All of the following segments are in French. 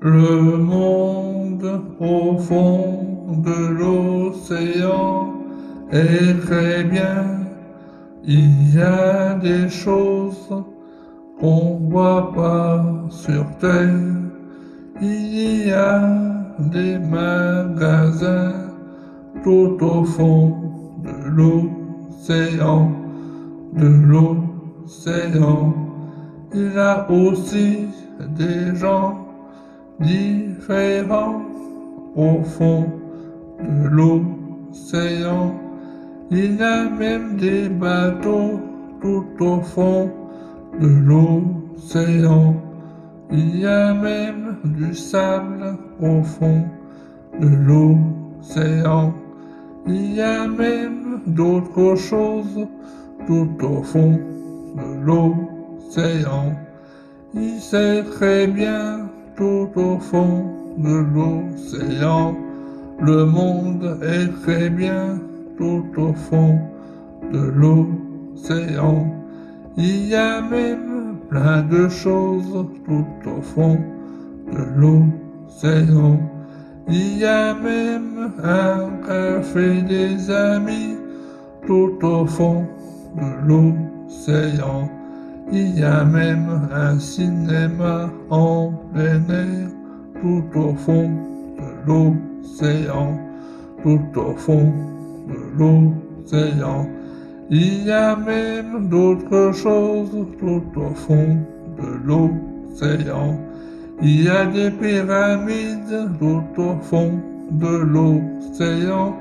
Le monde au fond de l'océan est très bien. Il y a des choses qu'on voit pas sur Terre. Il y a des magasins tout au fond de l'océan, de l'océan. Il y a aussi des gens différents au fond de l'océan. Il y a même des bateaux tout au fond de l'océan. Il y a même du sable au fond de l'océan. Il y a même d'autres choses tout au fond de l'océan. Il sait très bien tout au fond de l'océan. Le monde est très bien tout au fond de l'océan. Il y a même plein de choses tout au fond de l'océan. Il y a même un café des amis tout au fond de l'océan. Il y a même un cinéma en plein air tout au fond de l'océan, tout au fond de l'océan. Il y a même d'autres choses tout au fond de l'océan. Il y a des pyramides tout au fond de l'océan,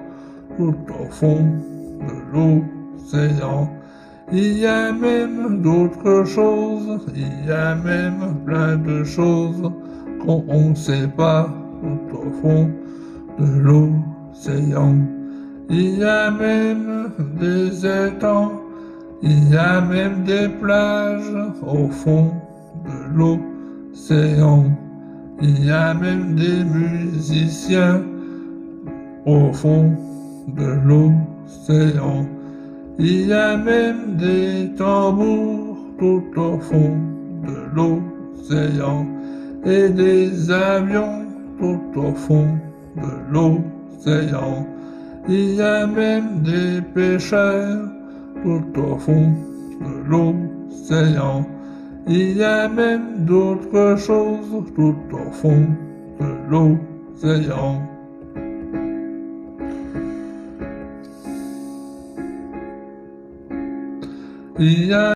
tout au fond de l'océan. Il y a même d'autres choses, il y a même plein de choses qu'on ne sait pas tout au fond de l'océan. Il y a même des étangs, il y a même des plages au fond de l'océan. Il y a même des musiciens au fond de l'océan. Il y a même des tambours tout au fond de l'océan et des avions tout au fond de l'océan. Il y a même des pêcheurs tout au fond de l'océan. Il y a même d'autres choses tout au fond de l'océan. Il y a